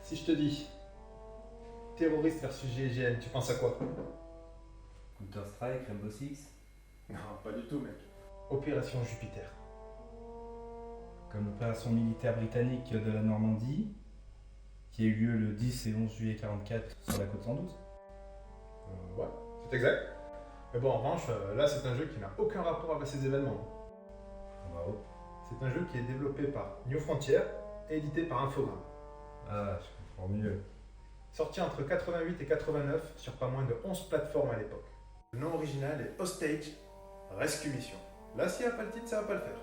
Si je te dis terroriste versus GIGN, tu penses à quoi? Counter-Strike, Rainbow Six. Non, pas du tout, mec. Opération Jupiter. Comme l'opération militaire britannique de la Normandie, qui a eu lieu le 10 et 11 juillet 1944 sur la côte 112. Ouais, c'est exact. Mais bon, en revanche, là, c'est un jeu qui n'a aucun rapport avec ces événements. Bravo. C'est un jeu qui est développé par New Frontier et édité par Infogrames. Ah, je comprends mieux. Sorti entre 88 et 89 sur pas moins de 11 plateformes à l'époque. Le nom original est Hostage Rescue Mission. Là, s'il n'y a pas le titre, ça va pas le faire.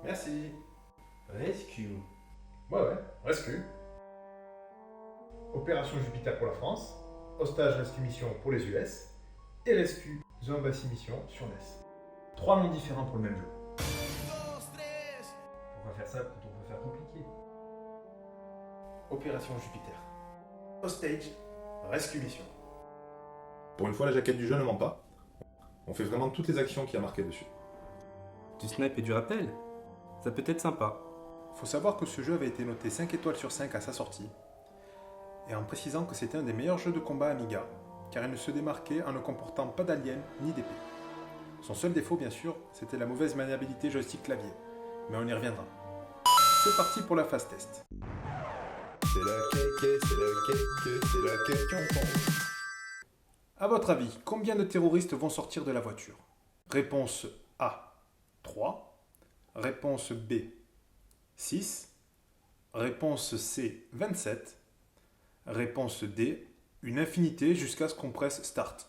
Merci. Rescue. Ouais, Rescue. Opération Jupiter pour la France, Hostage Rescue Mission pour les US, et Rescue The Embassy Mission sur NES. 3 noms différents pour le même jeu. Pourquoi faire ça quand on peut faire compliqué? Opération Jupiter. Hostage Rescue Mission. Pour une fois, la jaquette du jeu ne ment pas. On fait vraiment toutes les actions qu'il y a marquées dessus. Du snipe et du rappel? Ça peut être sympa. Faut savoir que ce jeu avait été noté 5 étoiles sur 5 à sa sortie, et en précisant que c'était un des meilleurs jeux de combat Amiga, car il ne se démarquait en ne comportant pas d'aliens ni d'épée. Son seul défaut, bien sûr, c'était la mauvaise maniabilité joystick-clavier, mais on y reviendra. C'est parti pour la phase test. C'est la question. À votre avis, combien de terroristes vont sortir de la voiture? Réponse A, 3. Réponse B, 6. Réponse C, 27. Réponse D, une infinité jusqu'à ce qu'on presse Start.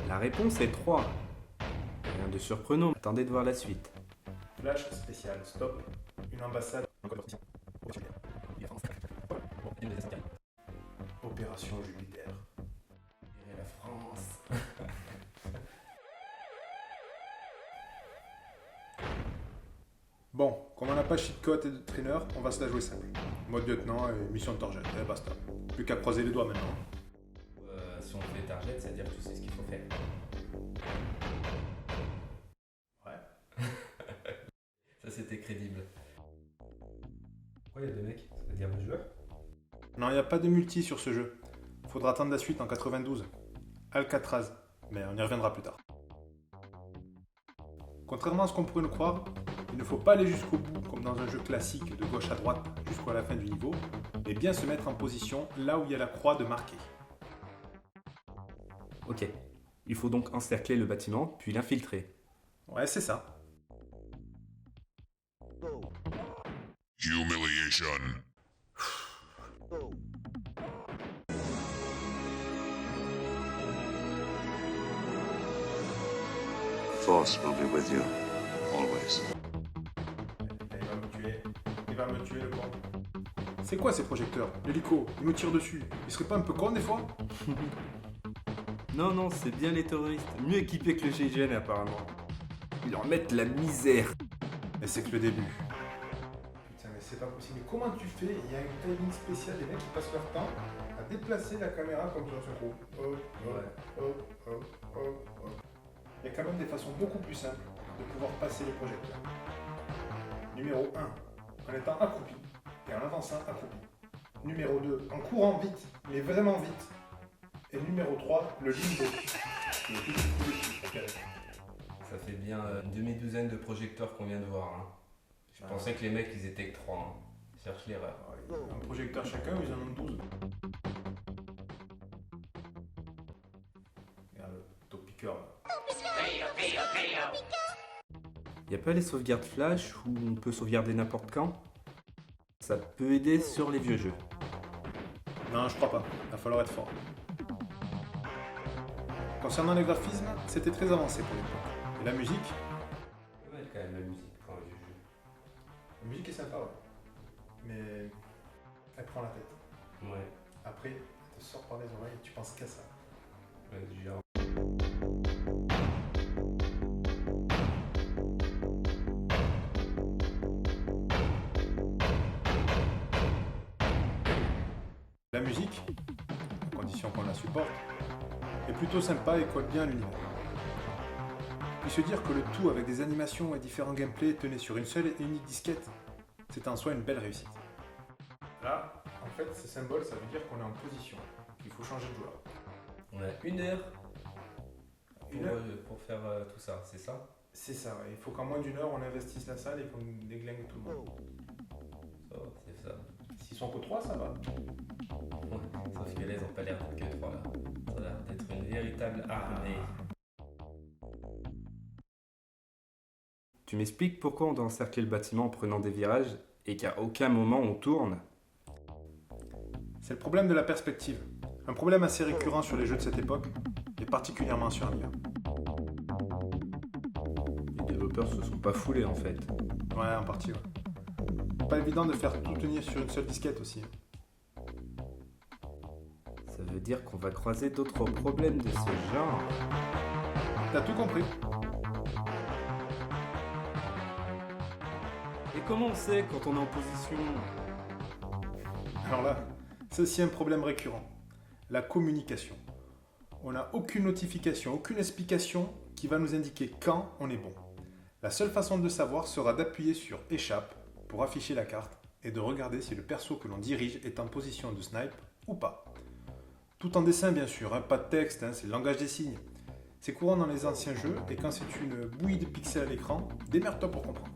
La réponse est 3. Rien de surprenant, attendez de voir la suite. Flash spécial, stop. Une ambassade. Opération Jupiter. Et la France. Bon, comme on n'a pas cheat code et de trainer, on va se la jouer simple. Mode lieutenant et mission de target, et basta. Plus qu'à croiser les doigts maintenant. Si on fait target, c'est-à-dire que tu sais ce qu'il faut faire. Ouais. Ça, c'était crédible. Pourquoi il y a deux mecs? Ça veut dire deux joueurs? Non, il n'y a pas de multi sur ce jeu. Faudra attendre la suite en 92. Alcatraz. Mais on y reviendra plus tard. Contrairement à ce qu'on pourrait le croire, il ne faut pas aller jusqu'au bout comme dans un jeu classique de gauche à droite jusqu'à la fin du niveau, mais bien se mettre en position là où il y a la croix de marqué. Ok. Il faut donc encercler le bâtiment, puis l'infiltrer. Ouais, c'est ça. Humiliation. Force will be with you, always. Il va me tuer. Il va me tuer, le con. C'est quoi ces projecteurs? L'hélico, il nous tire dessus. Il serait pas un peu con des fois? Non, c'est bien les terroristes. Mieux équipés que le GIGN apparemment. Ils leur mettent la misère. Mais c'est que le début. Putain, mais c'est pas possible. Mais comment tu fais? Il y a un timing spécial, les mecs qui passent leur temps à déplacer la caméra comme ça, ce gros. Il y a quand même des façons beaucoup plus simples de pouvoir passer les projecteurs. Numéro 1, en étant accroupi et en avançant accroupi. Numéro 2, en courant vite, mais vraiment vite. Et numéro 3, le limbo. Ça fait bien une demi-douzaine de projecteurs qu'on vient de voir. Hein. Je pensais que les mecs, ils étaient que 3. Hein. Cherche l'erreur. Un projecteur chacun, ils en ont 12. Regarde le top piqueur là. Y a pas les sauvegardes flash où on peut sauvegarder n'importe quand? Ça peut aider sur les vieux jeux. Non, je crois pas. Il va falloir être fort. Concernant les graphismes, c'était très avancé pour l'époque. Et la musique? Pas mal quand même la musique pour un vieux jeu. La musique est sympa, ouais. Mais elle prend la tête. Ouais. Après, elle te sort par les oreilles et tu penses qu'à ça. Ouais, du genre. La musique, à condition qu'on la supporte, est plutôt sympa et colle bien à l'univers. Puis se dire que le tout avec des animations et différents gameplays tenait sur une seule et unique disquette, c'est en soi une belle réussite. Là, en fait, ce symbole, ça veut dire qu'on est en position, qu'il faut changer de joueur. On a 1 heure Une heure pour faire tout ça, c'est ça? C'est ça, ouais. Il faut qu'en moins d'1 heure, on investisse la salle et qu'on déglingue tout le monde. Ça va, c'est ça. S'ils sont que 3, ça va. Sauf que là, ils n'ont pas l'air d'être que 3 là. Ça a l'air d'être une véritable armée. Tu m'expliques pourquoi on doit encercler le bâtiment en prenant des virages et qu'à aucun moment on tourne? C'est le problème de la perspective. Un problème assez récurrent sur les jeux de cette époque, et particulièrement sur Amiga. Les développeurs se sont pas foulés en fait. Ouais, en partie, ouais. Pas évident de faire tout tenir sur une seule disquette aussi. Ça veut dire qu'on va croiser d'autres problèmes de ce genre. T'as tout compris. Et comment on sait quand on est en position? Alors là, c'est aussi un problème récurrent. La communication. On n'a aucune notification, aucune explication qui va nous indiquer quand on est bon. La seule façon de le savoir sera d'appuyer sur Échappe pour afficher la carte et de regarder si le perso que l'on dirige est en position de snipe ou pas. Tout en dessin bien sûr, hein, pas de texte, hein, c'est le langage des signes. C'est courant dans les anciens jeux et quand c'est une bouillie de pixels à l'écran, démerde-toi pour comprendre.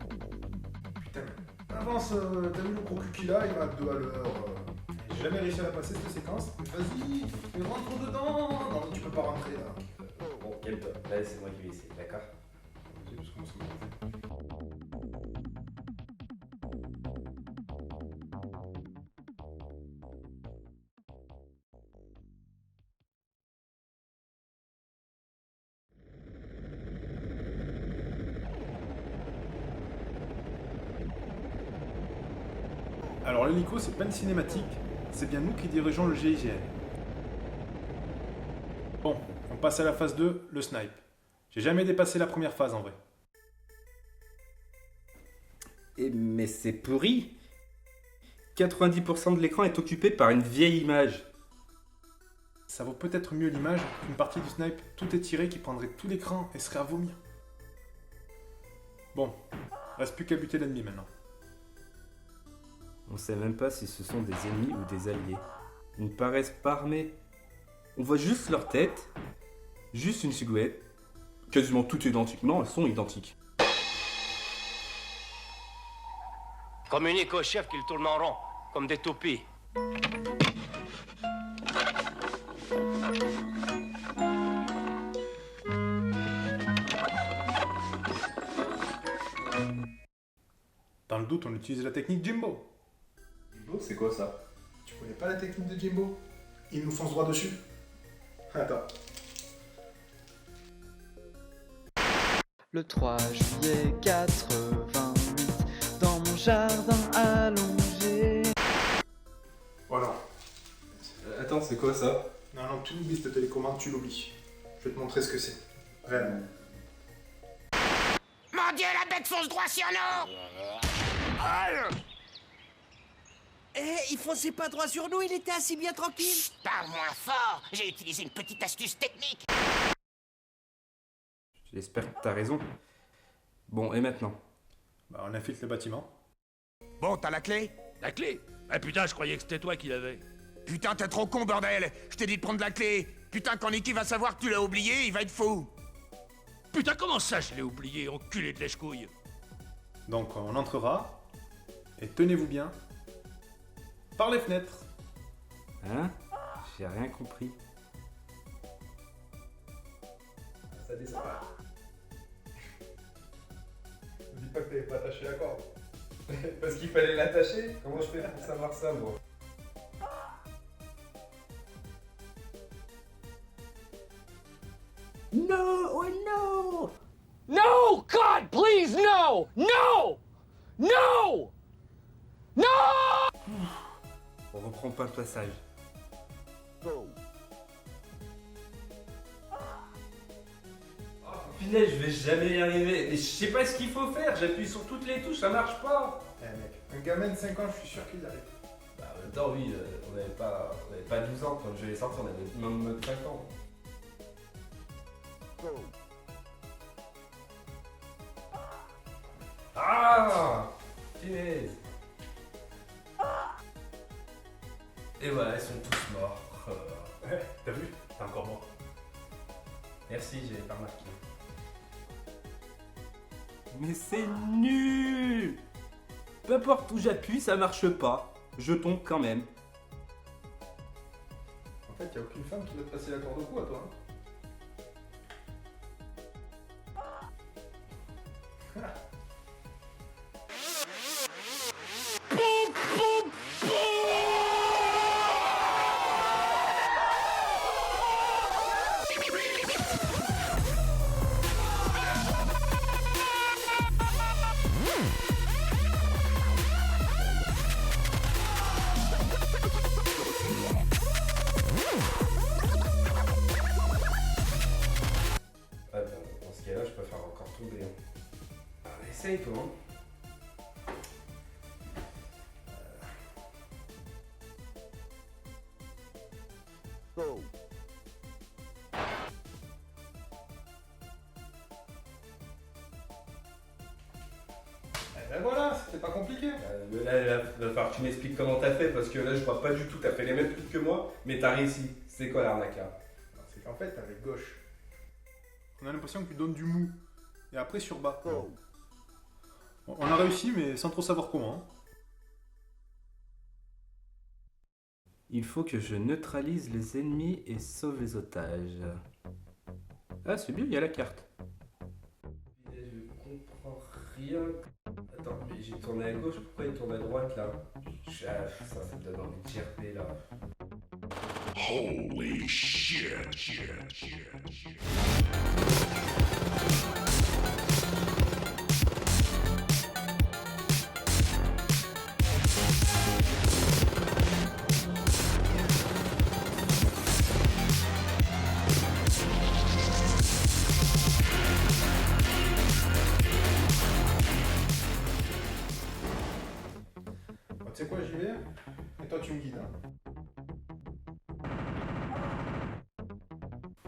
Putain, avance, t'as vu le gros cul qu'il a, il va à 2 à l'heure. J'ai jamais réussi à la passer cette séquence. Vas-y, mais rentre dedans. Non mais tu peux pas rentrer là. Bon, calme-toi. Là, c'est moi qui vais essayer, d'accord? Vas-y, parce que moi, ça m'énerve. Alors l'hélico, c'est pas une cinématique, c'est bien nous qui dirigeons le GIGN. Bon, on passe à la phase 2, le snipe. J'ai jamais dépassé la première phase en vrai. Mais c'est pourri. 90% de l'écran est occupé par une vieille image. Ça vaut peut-être mieux l'image qu'une partie du snipe tout étirée qui prendrait tout l'écran et serait à vomir. Bon, reste plus qu'à buter l'ennemi maintenant. On sait même pas si ce sont des ennemis ou des alliés. Ils ne paraissent pas armés. On voit juste leur tête, juste une silhouette. Quasiment toutes identiquement, elles sont identiques. Communique au chef qu'il tourne en rond, comme des toupies. Dans le doute, on utilise la technique Jimbo. Jimbo, c'est quoi ça? Tu connais pas la technique de Jimbo? Il nous fonce droit dessus. Attends. Le 3 juillet 88, dans mon jardin allongé. Voilà. Attends, c'est quoi ça? Non, non, tu oublies cette télécommande, tu l'oublies. Je vais te montrer ce que c'est. Réellement. Mon Dieu, la bête fonce droit sur nous! Il fonçait pas droit sur nous, il était assis bien tranquille. Parle moins fort, j'ai utilisé une petite astuce technique. J'espère que t'as raison. Bon, et maintenant? Bah, on infiltre le bâtiment. Bon, t'as la clé? La clé? Ah putain, je croyais que c'était toi qui l'avais. Putain, t'es trop con, bordel! Je t'ai dit de prendre la clé! Putain, quand Nicky va savoir que tu l'as oublié, il va être fou! Putain, comment ça je l'ai oublié, enculé de lèche-couille? Donc, on entrera. Et tenez-vous bien. Par les fenêtres. Hein? J'ai rien compris. Ça descend pas. Ne dis pas que t'avais pas attaché la corde. Parce qu'il fallait l'attacher? Comment je fais pour savoir ça, moi? No, oh no! No! God, please, no! No! No! No! On reprend pas le passage. Punaise, je vais jamais y arriver. Mais je sais pas ce qu'il faut faire. J'appuie sur toutes les touches, ça marche pas. Eh mec, un gamin de 5 ans, je suis sûr qu'il y arrive. Bah, en même temps, oui, on n'avait pas 12 ans quand le jeu est sorti, on avait même 5 ans. T'as vu? T'es encore mort. Merci, j'ai pas remarqué. Mais c'est nul! Peu importe où j'appuie, ça marche pas. Je tombe quand même. En fait, y a aucune femme qui va te passer la corde au cou à toi. Ah, dans ce cas-là, je préfère encore tomber. Ah, essaye, toi. Hein. Eh ben voilà, c'était pas compliqué. Là, va falloir que tu m'expliques comment t'as fait, parce que là, je vois pas du tout. T'as fait les mêmes trucs que moi, mais t'as réussi. C'est quoi l'arnaque là? C'est qu'en fait, avec gauche, on a l'impression que tu donnes du mou. Et après sur bas. On a réussi, mais sans trop savoir comment. Hein. Il faut que je neutralise les ennemis et sauve les otages. Ah, c'est bien, il y a la carte. Je comprends rien. Attends, mais j'ai tourné à gauche, pourquoi il tourne à droite là? Ça me donne envie de gerber là. Holy shit. Bon, tu sais quoi, j'y vais. Et toi, tu me guides. Hein.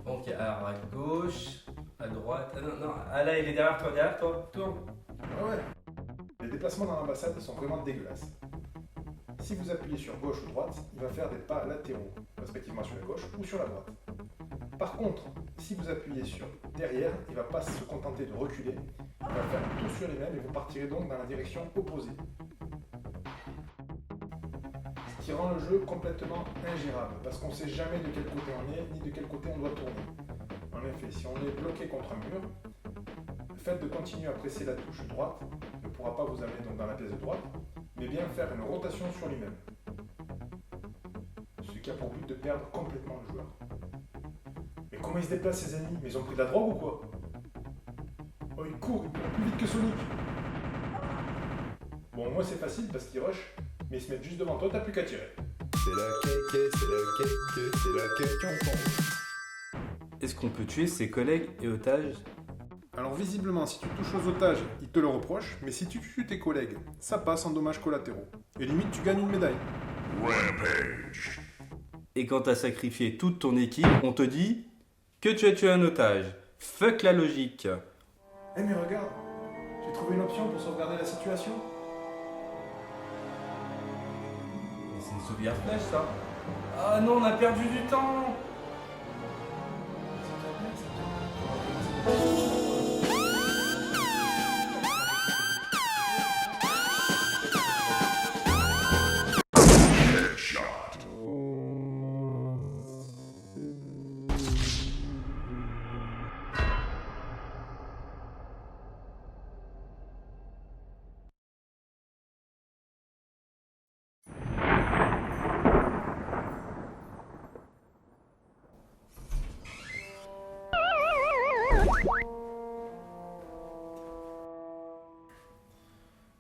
Ok, alors à gauche, à droite. Ah non, ah là, il est derrière toi, tourne. Ah ouais. Les déplacements dans l'ambassade sont vraiment dégueulasses. Si vous appuyez sur gauche ou droite, il va faire des pas latéraux, respectivement sur la gauche ou sur la droite. Par contre, si vous appuyez sur derrière, il ne va pas se contenter de reculer, il va faire un tour sur les mêmes et vous partirez donc dans la direction opposée. Ce qui rend le jeu complètement ingérable, parce qu'on ne sait jamais de quel côté on est, ni de quel côté on doit tourner. En effet, si on est bloqué contre un mur, le fait de continuer à presser la touche droite ne pourra pas vous amener donc dans la pièce de droite, mais bien faire une rotation sur lui-même. Ce qui a pour but de perdre complètement le joueur. Mais comment ils se déplacent ces ennemis? Mais ils ont pris de la drogue ou quoi? Oh, ils courent, ils courent plus vite que Sonic. Bon, moi c'est facile parce qu'ils rushent, mais ils se mettent juste devant toi, t'as plus qu'à tirer. C'est la question con. Est-ce qu'on peut tuer ses collègues et otages? Alors visiblement, si tu touches aux otages, ils te le reprochent, mais si tu tues tes collègues, ça passe en dommages collatéraux. Et limite, tu gagnes une médaille. Rampage. Et quand t'as sacrifié toute ton équipe, on te dit que tu as tué un otage. Fuck la logique. Eh mais regarde, j'ai trouvé une option pour sauvegarder la situation. Mais c'est une sauvegarde flash ça. Ah non, on a perdu du temps.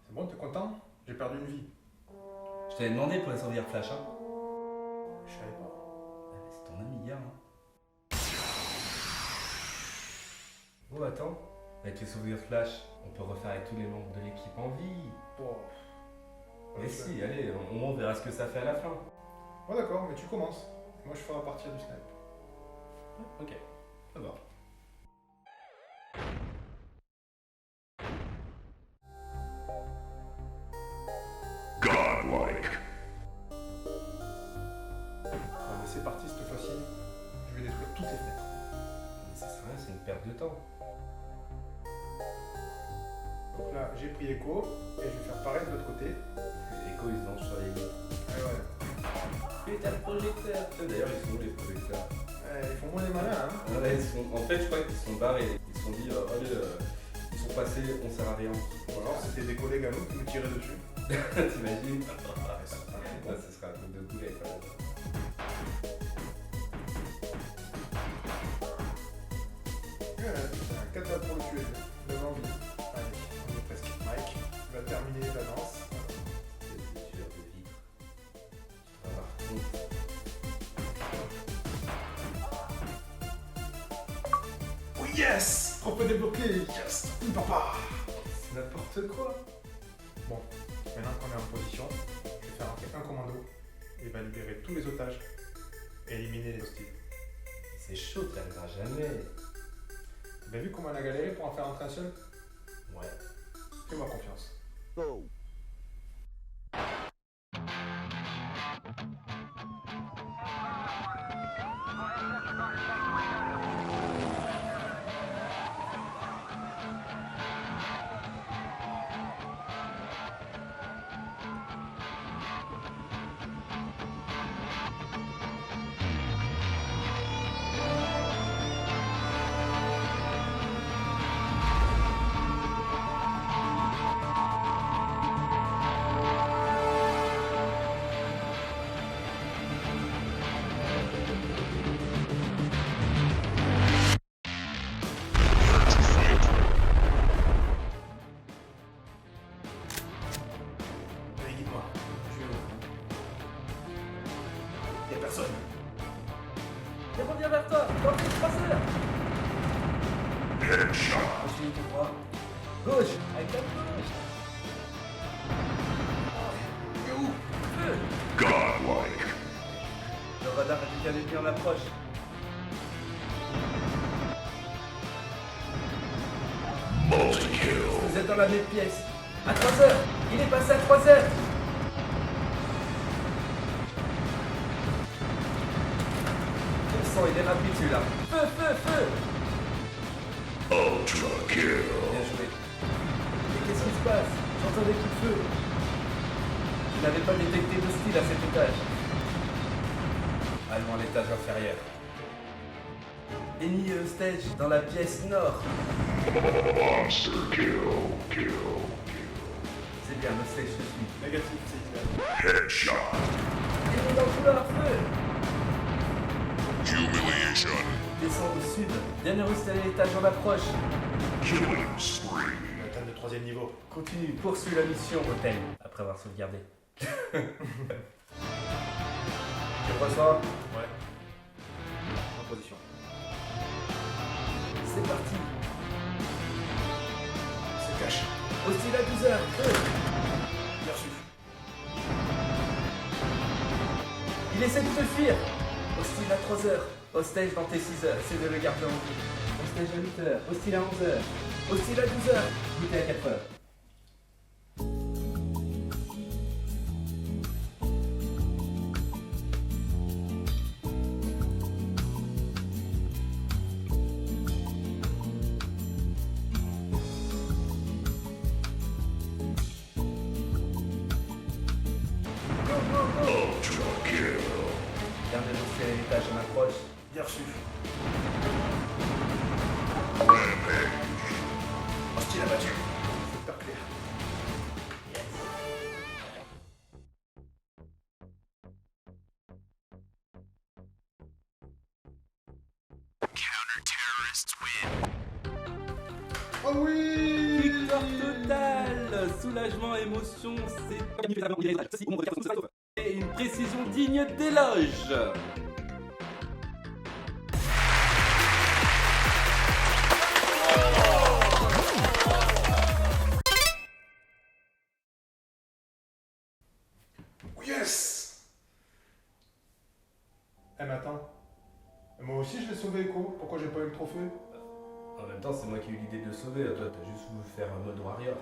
C'est bon, t'es content? J'ai perdu une vie. Je t'avais demandé pour les sauvegardes flash, hein. Je savais pas. C'est ton ami hier, hein. Oh, attends. Avec les sauvegardes flash, on peut refaire avec tous les membres de l'équipe en vie. Bon. Mais si, allez, au moins on verra ce que ça fait à la fin. Ouais d'accord, mais tu commences. Moi je ferai à partir du snipe. Ok, ça va. Godlike. Allez, c'est parti cette fois-ci. perte de temps. Donc là, j'ai pris Echo et je vais faire pareil de l'autre côté. Les échos, ils dansent sur les lits. Ouais, ouais. Et t'as le projecteur. D'ailleurs, ils sont où les projecteurs? Ouais, ils font moins les malins, hein. Ouais, en fait, je crois qu'ils sont barrés. Ils se sont dit, allez, ils sont passés, on sert à rien. Ou alors c'était des collègues à nous qui nous tiraient dessus. T'imagines? Ouais, Ce serait un truc de boulet quand même. c'est un cata pour le tuer. Le l'envie. Allez, on est presque. Mike, tu vas terminer la danse. C'est des tueurs de vitres. Tu vas avoir honte. Oh yes! Trophée débloqué! Yes! Papa! C'est n'importe quoi. Bon, maintenant qu'on est en position, je vais faire entrer un commando. Il va libérer tous les otages et éliminer les hostiles. C'est chaud, t'y arriveras jamais. T'as bien vu comment on a galéré pour en faire entrer un seul? Ouais. Fais-moi confiance. Allez, guide-moi. Je vais où? Y'a personne. Je reviens vers toi, dans le traceur. Ensuite, tout droit. Gauche, avec la gauche. T'es où? Feu. Le radar radical ennemi en approche. Vous êtes dans la même pièce. À 3 heures. Il est passé à 3 heures. On sent, il est rapide celui-là. Feu, feu, feu. Bien joué. Mais qu'est-ce qui se passe? J'entends des coups de feu. Je n'avais pas détecté d'hostile à cet étage. Allons à l'étage inférieur. Ennemi stage dans la pièce nord. C'est bien, le stage je suis. Négatif, c'est idéal. Ennemi dans le couloir, feu. Descends au sud. Dernier hostile à l'étage en approche. On atteint le 3e niveau. Continue, poursuis la mission, hôtel. Après avoir sauvegardé. Tu reçois? Ouais. En position. C'est parti. Se cache. Hostile à 12 heures, feu. Bien reçu. Il essaie de te fuir. Hostile à 3 heures. Hostage dans tes 6 heures. Essaie de le garder en vie. Hostage à 8 heures. Hostile à 11 heures. Hostile à 12 heures. Goûtez à 4 heures. Go, go, go. Dernier hostile à l'étage en approche. Bien reçu. Hostile abattu. Secteur clair. Oh oui! Victoire totale. Soulagement, émotion, c'est... Et une précision digne d'éloge. Yes! Eh mais attends. Moi aussi je l'ai sauvé Echo. Pourquoi j'ai pas eu le trophée? En même temps, c'est moi qui ai eu l'idée de le sauver. Toi, t'as juste voulu faire un mode warrior.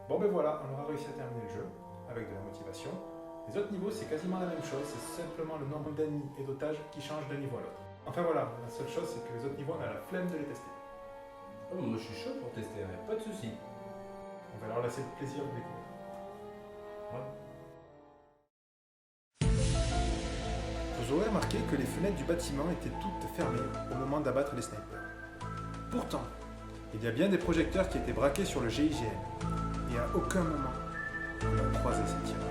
Bon ben voilà, on aura réussi à terminer le jeu avec de la motivation. Les autres niveaux c'est quasiment la même chose, c'est simplement le nombre d'ennemis et d'otages qui change d'un niveau à l'autre. Enfin voilà, la seule chose c'est que les autres niveaux on a la flemme de les tester. Oh, moi je suis chaud pour tester, hein, pas de soucis. On va leur laisser le plaisir de découvrir. Vous aurez remarqué que les fenêtres du bâtiment étaient toutes fermées au moment d'abattre les snipers. Pourtant, il y a bien des projecteurs qui étaient braqués sur le GIGN, et à aucun moment on n'a croisé ces tireurs.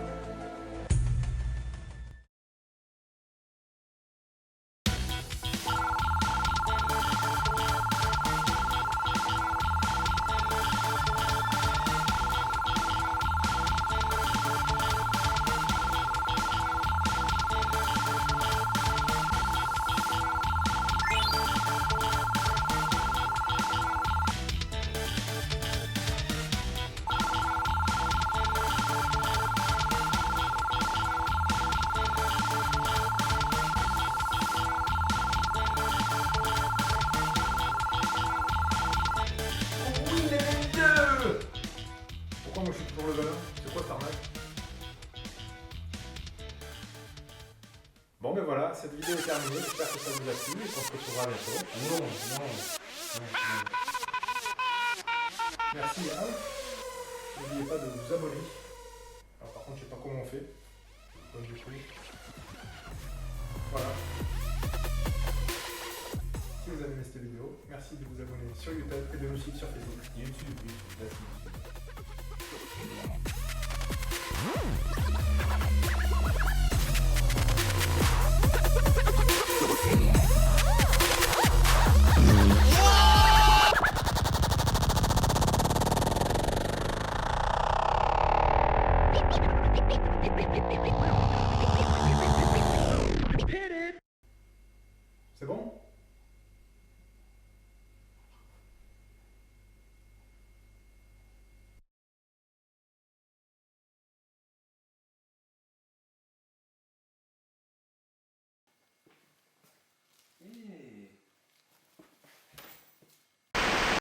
Pourquoi moi je suis toujours le ballon? C'est quoi cette arnaque? Bon ben voilà, cette vidéo est terminée, j'espère que ça vous a plu et qu'on se retrouvera bientôt. Non. Merci à vous. N'oubliez pas de vous abonner. Alors par contre je sais pas comment on fait. Donc du coup. Voilà. Si vous avez aimé cette vidéo, merci de vous abonner sur YouTube et de nous suivre sur Facebook. YouTube, vas-y. Wow!